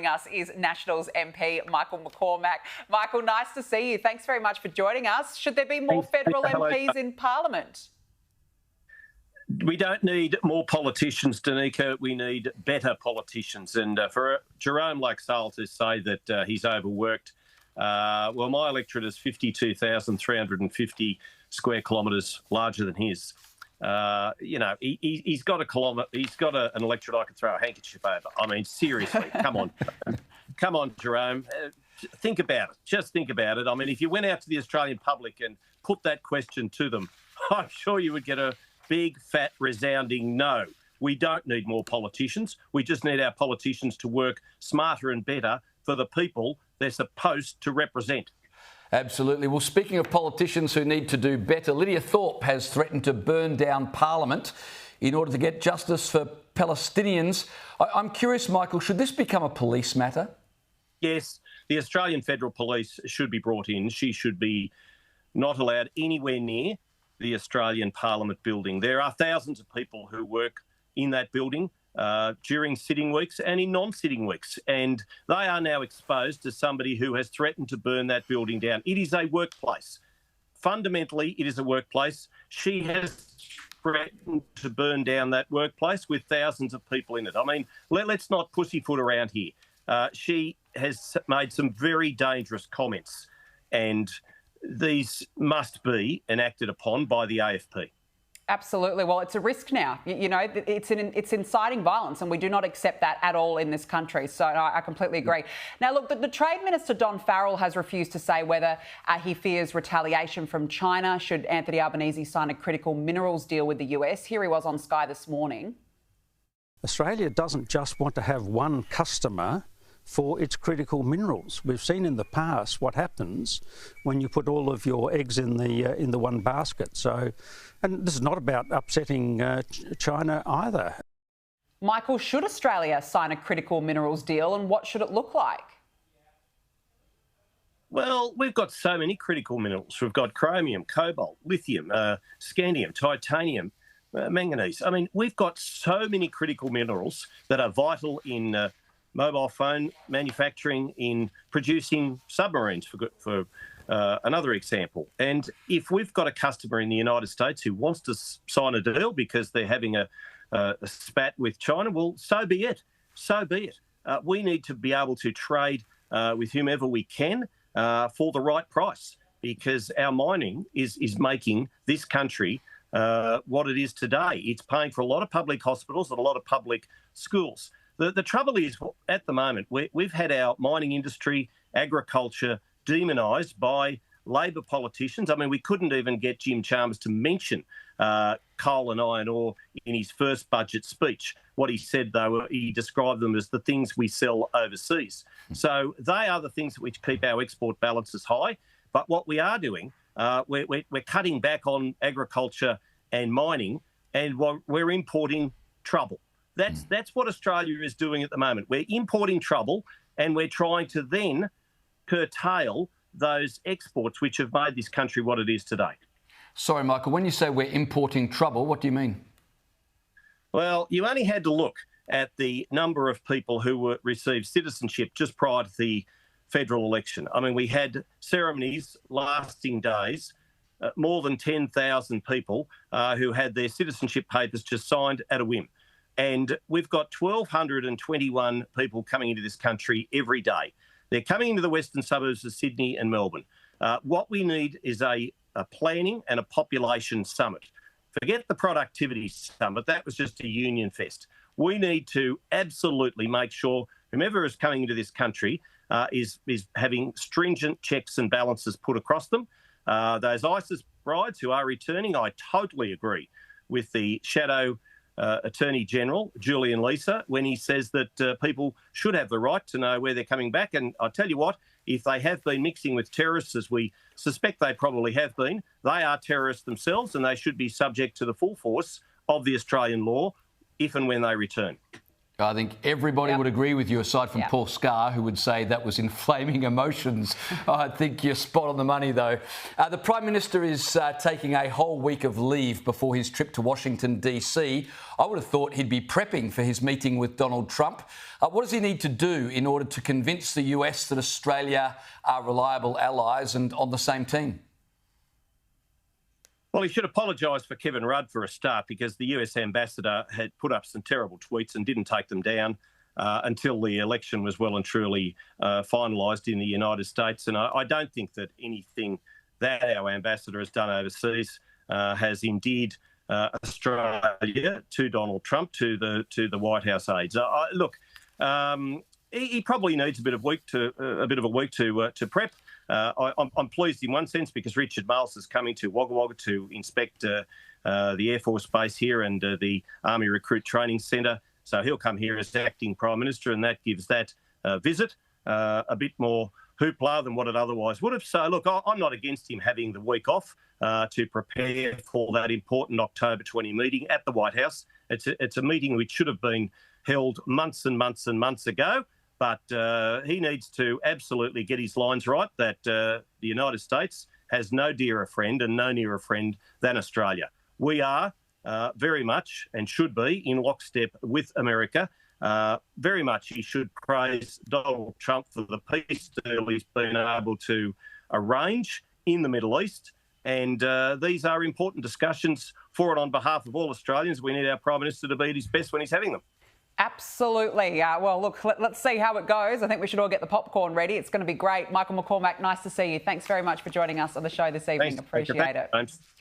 joining us is Nationals MP Michael McCormack. Michael, nice to see you. Thanks very much for joining us. Should there be more federal MPs in Parliament? We don't need more politicians, Danica. We need better politicians. And for Jerome Laxale to say that he's overworked, well, my electorate is 52,350 square kilometres larger than his. You know, he's got an electorate I could throw a handkerchief over. I mean, seriously, come on, Jerome. Think about it. Just think about it. I mean, if you went out to the Australian public and put that question to them, I'm sure you would get a big, fat, resounding no. We don't need more politicians. We just need our politicians to work smarter and better for the people they're supposed to represent. Absolutely. Well, speaking of politicians who need to do better, Lydia Thorp has threatened to burn down Parliament in order to get justice for Palestinians. I'm curious, Michael, should this become a police matter? Yes, the Australian Federal Police should be brought in. She should be not allowed anywhere near the Australian Parliament building. There are thousands of people who work in that building during sitting weeks and in non-sitting weeks, and they are now exposed to somebody who has threatened to burn that building down. It is a workplace. Fundamentally, it is a workplace. She has threatened to burn down that workplace with thousands of people in it. I mean, let's not pussyfoot around here. She has made some very dangerous comments, and these must be enacted upon by the AFP. Absolutely. Well, it's a risk now. You know, it's inciting violence, and we do not accept that at all in this country. So I completely agree. Now, look, the Trade Minister, Don Farrell, has refused to say whether he fears retaliation from China should Anthony Albanese sign a critical minerals deal with the US. Here he was on Sky this morning. Australia doesn't just want to have one customer for its critical minerals. We've seen in the past what happens when you put all of your eggs in the one basket. So, and this is not about upsetting China either. Michael, should Australia sign a critical minerals deal, and what should it look like? Well, we've got so many critical minerals. We've got chromium, cobalt, lithium, scandium, titanium, manganese. I mean, we've got so many critical minerals that are vital in mobile phone manufacturing, in producing submarines, for another example. And if we've got a customer in the United States who wants to sign a deal because they're having a spat with China, well, so be it. So be it. We need to be able to trade with whomever we can for the right price, because our mining is making this country what it is today. It's paying for a lot of public hospitals and a lot of public schools. The trouble is, at the moment, we've had our mining industry, agriculture demonised by Labor politicians. I mean, we couldn't even get Jim Chalmers to mention coal and iron ore in his first budget speech. What he said, though, he described them as the things we sell overseas. So they are the things which keep our export balances high. But what we are doing, we're cutting back on agriculture and mining, and we're importing trouble. That's what Australia is doing at the moment. We're importing trouble, and we're trying to then curtail those exports which have made this country what it is today. Sorry, Michael, when you say we're importing trouble, what do you mean? Well, you only had to look at the number of people who received citizenship just prior to the federal election. I mean, we had ceremonies lasting days, more than 10,000 people who had their citizenship papers just signed at a whim. And we've got 1,221 people coming into this country every day. They're coming into the western suburbs of Sydney and Melbourne. What we need is a planning and a population summit. Forget the productivity summit. That was just a union fest. We need to absolutely make sure whomever is coming into this country is having stringent checks and balances put across them. Those ISIS brides who are returning, I totally agree with the Shadow Attorney General, Julian Leeser, when he says that people should have the right to know where they're coming back. And I tell you what, if they have been mixing with terrorists, as we suspect they probably have been, they are terrorists themselves, and they should be subject to the full force of the Australian law if and when they return. I think everybody would agree with you, aside from Paul Scar, who would say that was inflaming emotions. I think you're spot on the money, though. The Prime Minister is taking a whole week of leave before his trip to Washington, D.C. I would have thought he'd be prepping for his meeting with Donald Trump. What does he need to do in order to convince the US that Australia are reliable allies and on the same team? Well, he should apologise for Kevin Rudd for a start, because the US ambassador had put up some terrible tweets and didn't take them down until the election was well and truly finalised in the United States. And I don't think that anything that our ambassador has done overseas has endeared Australia to Donald Trump, to the White House aides. Look, he probably needs a bit of a week to prep. I'm pleased in one sense because Richard Marles is coming to Wagga Wagga to inspect the Air Force Base here and the Army Recruit Training Centre. So he'll come here as acting Prime Minister, and that gives that visit a bit more hoopla than what it otherwise would have. So, look, I'm not against him having the week off to prepare for that important October 20 meeting at the White House. It's a meeting which should have been held months and months and months ago. But he needs to absolutely get his lines right, that the United States has no dearer friend and no nearer friend than Australia. We are very much, and should be, in lockstep with America. Very much he should praise Donald Trump for the peace deal he's been able to arrange in the Middle East. And these are important discussions for and on behalf of all Australians. We need our Prime Minister to be at his best when he's having them. Absolutely. Well, look, let's see how it goes. I think we should all get the popcorn ready. It's going to be great. Michael McCormack, nice to see you. Thanks very much for joining us on the show this evening. Thanks. Appreciate it. Thanks.